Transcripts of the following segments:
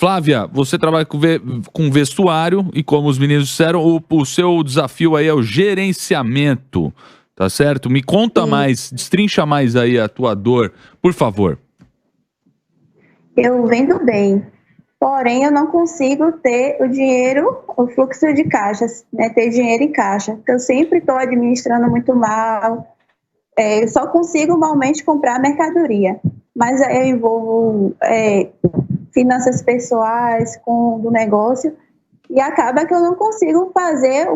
Flávia, você trabalha com vestuário e, como os meninos disseram, o seu desafio aí é o gerenciamento, tá certo? Me conta mais, destrincha mais aí a tua dor, por favor. Eu vendo bem, porém eu não consigo ter o dinheiro, o fluxo de caixas, né? Ter dinheiro em caixa. Eu sempre estou administrando muito mal. Eu só consigo normalmente comprar mercadoria, mas eu envolvo finanças pessoais do negócio e acaba que eu não consigo fazer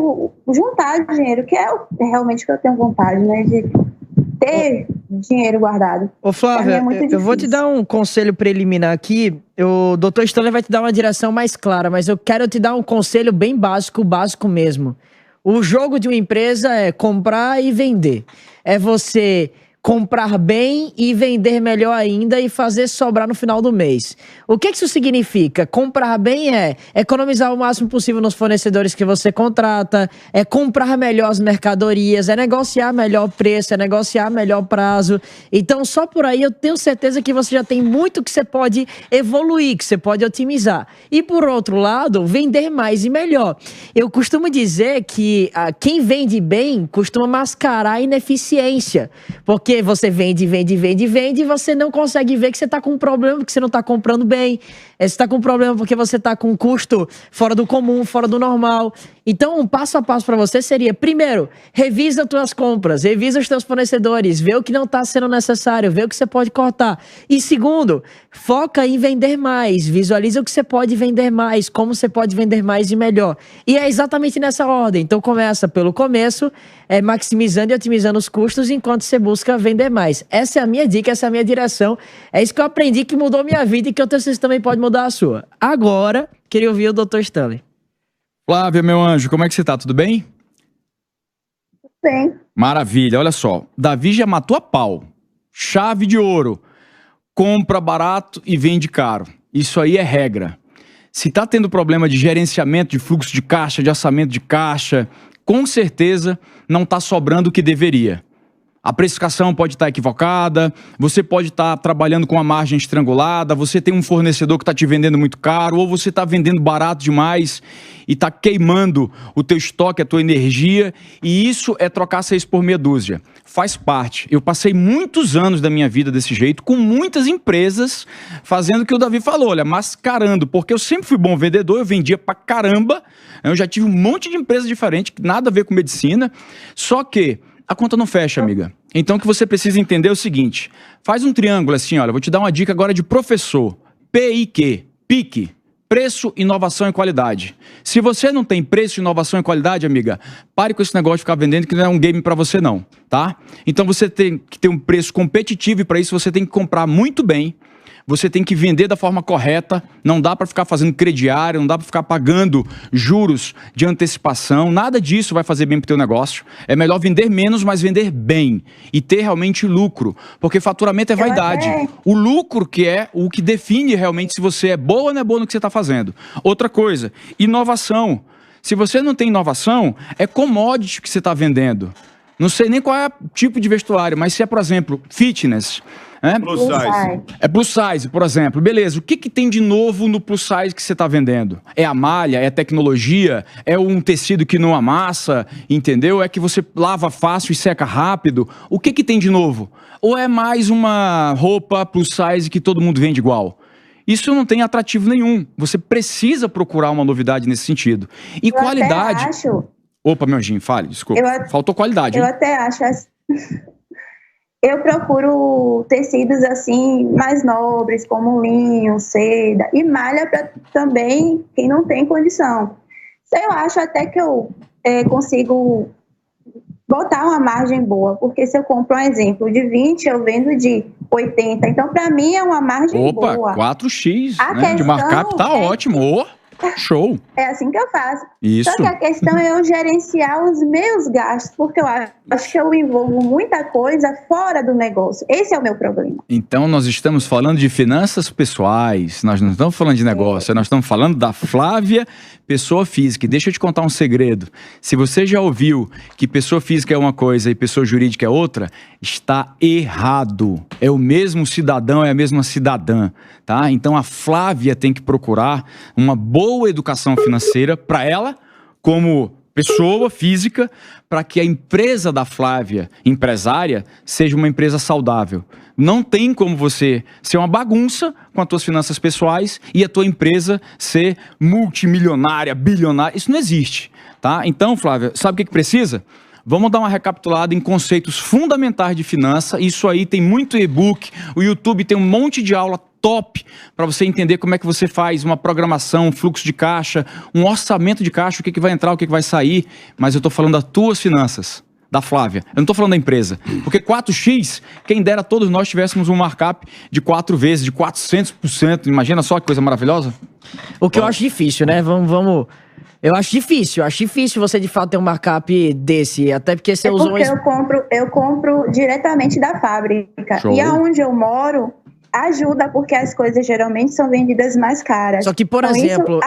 juntar dinheiro, que é realmente que eu tenho vontade, né? De ter dinheiro guardado. Ô Flávia, eu vou te dar um conselho preliminar aqui. O Dr. Stanley vai te dar uma direção mais clara, mas eu quero te dar um conselho bem básico, básico mesmo. O jogo de uma empresa é comprar e vender. É você comprar bem e vender melhor ainda e fazer sobrar no final do mês. O que isso significa? Comprar bem é economizar o máximo possível nos fornecedores que você contrata, é comprar melhor as mercadorias, é negociar melhor preço, é negociar melhor prazo. Então, só por aí eu tenho certeza que você já tem muito que você pode evoluir, que você pode otimizar. E por outro lado, vender mais e melhor. Eu costumo dizer que quem vende bem costuma mascarar a ineficiência, porque você vende e você não consegue ver que você está com um problema, porque você não está comprando bem. Você está com um problema porque você está com um custo fora do comum, fora do normal. Então, um passo a passo para você seria, primeiro, revisa as tuas compras, revisa os teus fornecedores, vê o que não está sendo necessário, vê o que você pode cortar. E segundo, foca em vender mais, visualiza o que você pode vender mais, como você pode vender mais e melhor. E é exatamente nessa ordem. Então, começa pelo começo, maximizando e otimizando os custos, enquanto você busca vender mais. Essa é a minha dica, essa é a minha direção. É isso que eu aprendi, que mudou minha vida e que eu tenho certeza que também pode mudar a sua. Agora, queria ouvir o Dr. Stanley. Flávia, meu anjo, como é que você tá? Tudo bem? Bem. Maravilha, olha só. Davi já matou a pau. Chave de ouro. Compra barato e vende caro. Isso aí é regra. Se tá tendo problema de gerenciamento de fluxo de caixa, de orçamento de caixa, com certeza não tá sobrando o que deveria. A precificação pode estar equivocada, você pode estar trabalhando com a margem estrangulada, você tem um fornecedor que está te vendendo muito caro, ou você está vendendo barato demais e está queimando o teu estoque, a tua energia, e isso é trocar 6 por meia dúzia. Faz parte. Eu passei muitos anos da minha vida desse jeito, com muitas empresas fazendo o que o Davi falou, olha, mascarando, porque eu sempre fui bom vendedor, eu vendia pra caramba, eu já tive um monte de empresas diferentes, nada a ver com medicina, só que a conta não fecha, amiga. Então o que você precisa entender é o seguinte, faz um triângulo assim, olha, vou te dar uma dica agora de professor. PIQ, PIC, preço, inovação e qualidade. Se você não tem preço, inovação e qualidade, amiga, pare com esse negócio de ficar vendendo que não é um game pra você não, tá? Então você tem que ter um preço competitivo e para isso você tem que comprar muito bem. Você tem que vender da forma correta, não dá para ficar fazendo crediário, não dá para ficar pagando juros de antecipação, nada disso vai fazer bem para o teu negócio. É melhor vender menos, mas vender bem e ter realmente lucro, porque faturamento é vaidade. O lucro que é o que define realmente se você é boa ou não é boa no que você está fazendo. Outra coisa, inovação. Se você não tem inovação, é commodity que você está vendendo. Não sei nem qual é o tipo de vestuário, mas se é, por exemplo, fitness... Plus size. É plus size, por exemplo. Beleza, o que tem de novo no plus size que você está vendendo? É a malha, é a tecnologia, é um tecido que não amassa, entendeu? É que você lava fácil e seca rápido. O que tem de novo? Ou é mais uma roupa plus size que todo mundo vende igual? Isso não tem atrativo nenhum. Você precisa procurar uma novidade nesse sentido. E eu qualidade... Até acho... Opa, meu Anjinho, fale, desculpa. Faltou qualidade. Eu até acho... Eu procuro tecidos assim mais nobres, como linho, seda e malha para também quem não tem condição. Eu acho até que eu consigo botar uma margem boa, porque se eu compro um exemplo de 20, eu vendo de 80. Então, para mim, é uma margem boa. Opa, 4x né, de markup tá ótimo. Show. É assim que eu faço. Isso. Só que a questão é eu gerenciar os meus gastos, porque eu acho que eu envolvo muita coisa fora do negócio. Esse é o meu problema. Então nós estamos falando de finanças pessoais, nós não estamos falando de negócio, nós estamos falando da Flávia, pessoa física. E deixa eu te contar um segredo. Se você já ouviu que pessoa física é uma coisa e pessoa jurídica é outra, está errado. É o mesmo cidadão, é a mesma cidadã, tá? Então a Flávia tem que procurar uma boa educação financeira para ela, como pessoa física, para que a empresa da Flávia, empresária, seja uma empresa saudável. Não tem como você ser uma bagunça com as tuas finanças pessoais e a tua empresa ser multimilionária, bilionária. Isso não existe, tá? Então, Flávia, sabe o que precisa? Vamos dar uma recapitulada em conceitos fundamentais de finança. Isso aí tem muito e-book, o YouTube tem um monte de aula top para você entender como é que você faz uma programação, um fluxo de caixa, um orçamento de caixa, o que vai entrar, o que vai sair. Mas eu estou falando das tuas finanças, da Flávia. Eu não estou falando da empresa. Porque 4x, quem dera todos nós tivéssemos um markup de 4 vezes, de 400%. Imagina só que coisa maravilhosa. O que eu acho difícil, né? Vamos... Eu acho difícil você de fato ter um markup desse, até porque você usou... Porque eu compro diretamente da fábrica. Show. E aonde eu moro, ajuda, porque as coisas geralmente são vendidas mais caras. Só que, por então, exemplo,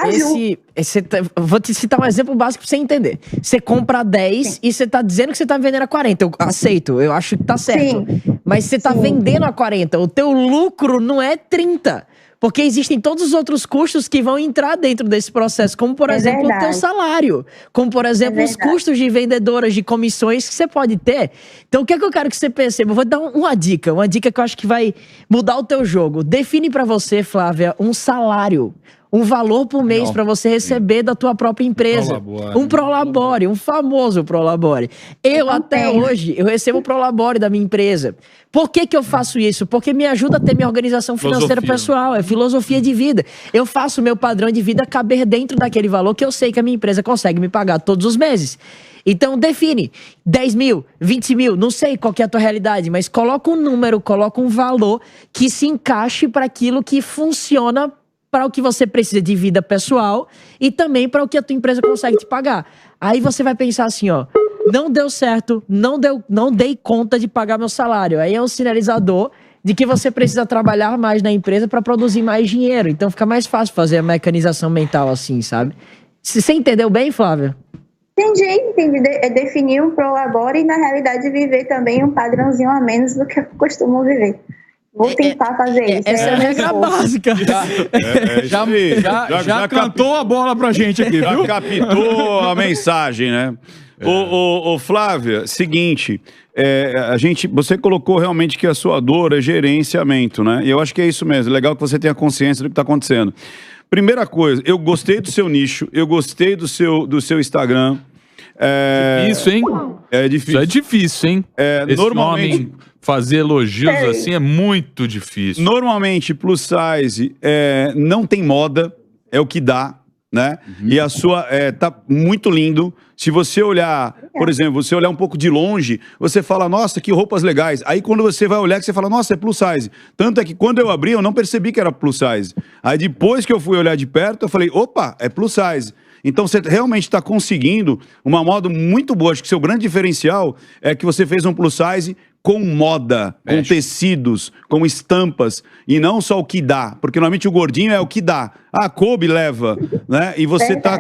vou te citar um exemplo básico pra você entender. Você compra 10 Sim. e você tá dizendo que você tá vendendo a 40. Eu aceito, eu acho que tá certo. Sim. Mas você tá vendendo a 40. O teu lucro não é 30. Porque existem todos os outros custos que vão entrar dentro desse processo, como, por exemplo, o teu salário. Como, por exemplo, os custos de vendedoras, de comissões que você pode ter. Então, o que é que eu quero que você perceba? Eu vou dar uma dica que eu acho que vai mudar o teu jogo. Define pra você, Flávia, um salário. Um valor por mês para você receber da tua própria empresa. Um Prolabore, um famoso Prolabore. Eu até hoje, eu recebo o Prolabore da minha empresa. Por que eu faço isso? Porque me ajuda a ter minha organização financeira pessoal, é filosofia de vida. Eu faço o meu padrão de vida caber dentro daquele valor que eu sei que a minha empresa consegue me pagar todos os meses. Então define 10 mil, 20 mil, não sei qual que é a tua realidade, mas coloca um número, coloca um valor que se encaixe para aquilo que funciona para o que você precisa de vida pessoal e também para o que a tua empresa consegue te pagar. Aí você vai pensar assim, ó, não deu certo, não dei conta de pagar meu salário. Aí é um sinalizador de que você precisa trabalhar mais na empresa para produzir mais dinheiro. Então fica mais fácil fazer a mecanização mental assim, sabe? Você entendeu bem, Flávia? Entendi. É definir um Prolabore e, na realidade, viver também um padrãozinho a menos do que eu costumo viver. Vou tentar fazer isso. Essa é a regra básica. Já cantou a bola pra gente aqui, já viu? captou a mensagem, né? Ô, Flávia, seguinte, você colocou realmente que a sua dor é gerenciamento, né? E eu acho que é isso mesmo. Legal que você tenha consciência do que está acontecendo. Primeira coisa, eu gostei do seu nicho, eu gostei do seu Instagram. Difícil, hein? É difícil. Isso é difícil, hein? Normalmente... homem fazer elogios assim é muito difícil. Normalmente, plus size não tem moda, é o que dá, né? E a sua tá muito lindo. Se você olhar, por exemplo, você olhar um pouco de longe, você fala, nossa, que roupas legais. Aí quando você vai olhar, você fala, nossa, é plus size. Tanto é que quando eu abri, eu não percebi que era plus size. Aí depois que eu fui olhar de perto, eu falei, opa, é plus size. Então você realmente está conseguindo uma moda muito boa. Acho que seu grande diferencial é que você fez um plus size com moda, com tecidos, com estampas, e não só o que dá, porque normalmente o gordinho é o que dá. Ah, coube, leva, né? E você tá...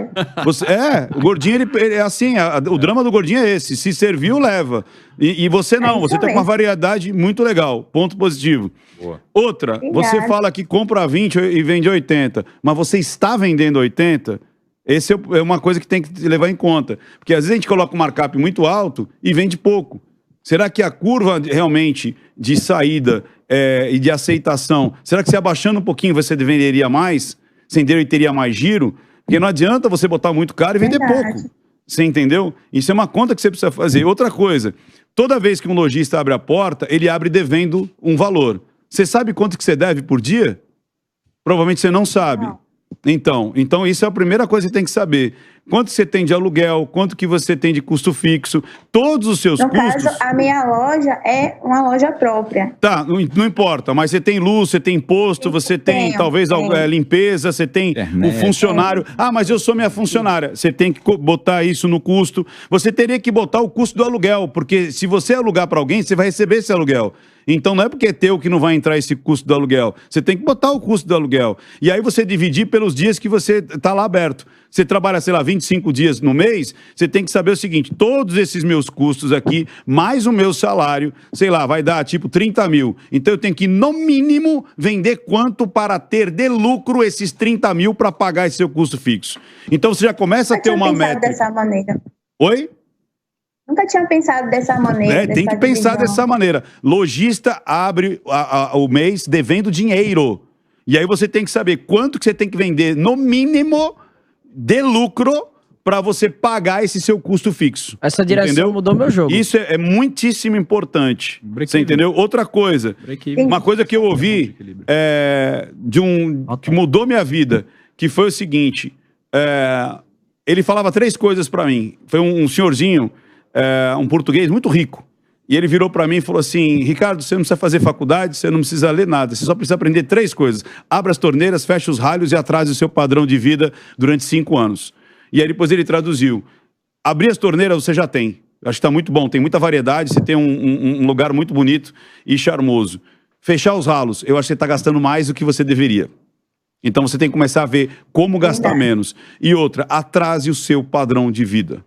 o gordinho, ele é assim, o drama do gordinho é esse, se serviu, leva. E você não, você tá com uma variedade muito legal, ponto positivo. Boa. Outra, você fala que compra 20 e vende 80, mas você está vendendo 80... Essa é uma coisa que tem que levar em conta. Porque às vezes a gente coloca um markup muito alto e vende pouco. Será que a curva realmente de saída e de aceitação, será que se abaixando um pouquinho você venderia mais? Sem teria mais giro? Porque não adianta você botar muito caro e vender pouco. Você entendeu? Isso é uma conta que você precisa fazer. Outra coisa, toda vez que um lojista abre a porta, ele abre devendo um valor. Você sabe quanto que você deve por dia? Provavelmente você não sabe. Não. Então isso é a primeira coisa que você tem que saber. quanto você tem de aluguel, quanto que você tem de custo fixo, todos os seus No custos... caso, a minha loja é uma loja própria. Tá, não importa, mas você tem luz, você tem imposto, você tem Tenho, talvez tenho. Limpeza, você tem Internet. o funcionário. Ah, mas eu sou minha funcionária. Você tem que botar isso no custo. Você teria que botar o custo do aluguel, porque se você alugar para alguém, você vai receber esse aluguel. Então não é porque é teu que não vai entrar esse custo do aluguel. Você tem que botar o custo do aluguel. E aí você dividir pelos dias que você está lá aberto. Você trabalha, sei lá, 25 dias no mês, você tem que saber o seguinte, todos esses meus custos aqui, mais o meu salário, sei lá, vai dar tipo 30 mil. Então eu tenho que, no mínimo, vender quanto para ter de lucro esses 30 mil para pagar esse seu custo fixo. Então você já começa a ter uma métrica. Dessa maneira. Oi? Nunca tinha pensado dessa maneira. Tem que pensar dessa maneira. Lojista abre o mês devendo dinheiro. E aí você tem que saber quanto que você tem que vender, no mínimo, de lucro para você pagar esse seu custo fixo. Essa direção entendeu? mudou meu jogo. Isso é muitíssimo importante. Você entendeu? Outra coisa. Uma coisa que eu ouvi que mudou minha vida, que foi o seguinte. Ele falava 3 coisas para mim. Foi um senhorzinho, um português muito rico. E ele virou para mim e falou assim, Ricardo, você não precisa fazer faculdade, você não precisa ler nada, você só precisa aprender 3 coisas. Abra as torneiras, feche os ralhos e atrase o seu padrão de vida durante 5 anos. E aí depois ele traduziu. Abrir as torneiras você já tem. Acho que está muito bom, tem muita variedade, você tem um lugar muito bonito e charmoso. Fechar os ralos, eu acho que você está gastando mais do que você deveria. Então você tem que começar a ver como gastar menos. E outra, atrase o seu padrão de vida.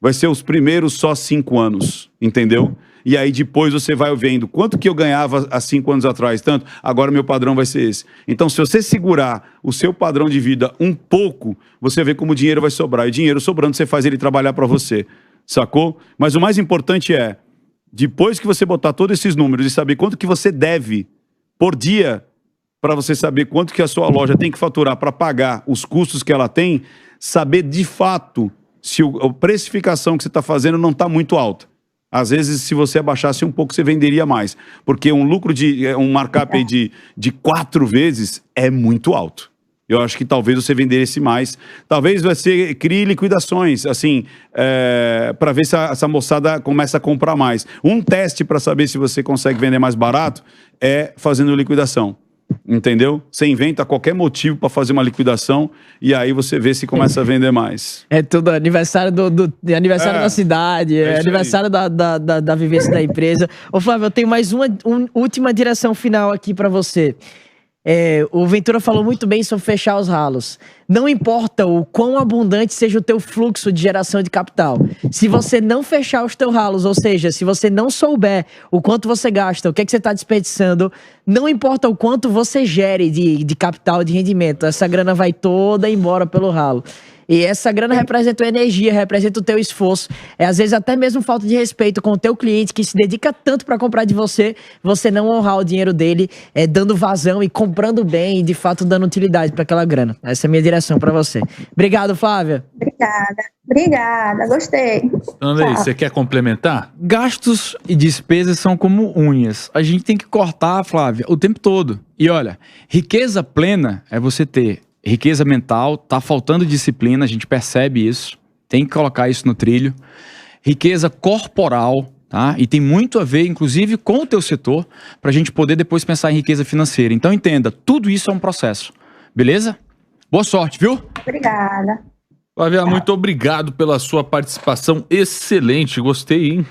Vai ser os primeiros só 5 anos, entendeu? E aí depois você vai vendo quanto que eu ganhava há 5 anos atrás, tanto, agora meu padrão vai ser esse. Então se você segurar o seu padrão de vida um pouco, você vê como o dinheiro vai sobrar. E o dinheiro sobrando, você faz ele trabalhar para você, sacou? Mas o mais importante é, depois que você botar todos esses números e saber quanto que você deve por dia, para você saber quanto que a sua loja tem que faturar para pagar os custos que ela tem, saber de fato se a precificação que você está fazendo não está muito alta. Às vezes, se você abaixasse um pouco, você venderia mais. Porque um lucro um markup aí de 4 vezes é muito alto. Eu acho que talvez você vendesse mais. Talvez você crie liquidações, assim, para ver se essa moçada começa a comprar mais. Um teste para saber se você consegue vender mais barato é fazendo liquidação. Entendeu? Você inventa qualquer motivo para fazer uma liquidação e aí você vê se começa a vender mais. É tudo aniversário aniversário da cidade, aniversário da vivência da empresa. Ô Flávio, eu tenho mais uma última direção final aqui para você. O Ventura falou muito bem sobre fechar os ralos. Não importa o quão abundante seja o teu fluxo de geração de capital. Se você não fechar os teus ralos, ou seja, se você não souber o quanto você gasta, o que é que você está desperdiçando, não importa o quanto você gere de capital, de rendimento, essa grana vai toda embora pelo ralo. E essa grana representa a energia, representa o teu esforço. Às vezes até mesmo falta de respeito com o teu cliente que se dedica tanto para comprar de você, você não honrar o dinheiro dele, dando vazão e comprando bem e de fato dando utilidade para aquela grana. Essa é a minha direção para você. Obrigado, Flávia. Obrigada, gostei. Andrei, você quer complementar? Gastos e despesas são como unhas. A gente tem que cortar, Flávia, o tempo todo. E olha, riqueza plena é você ter riqueza mental, tá faltando disciplina, a gente percebe isso, tem que colocar isso no trilho. Riqueza corporal, tá? E tem muito a ver, inclusive, com o teu setor, para a gente poder depois pensar em riqueza financeira. Então entenda, tudo isso é um processo, beleza? Boa sorte, viu? Obrigada. Flávia, muito obrigado pela sua participação excelente, gostei, hein?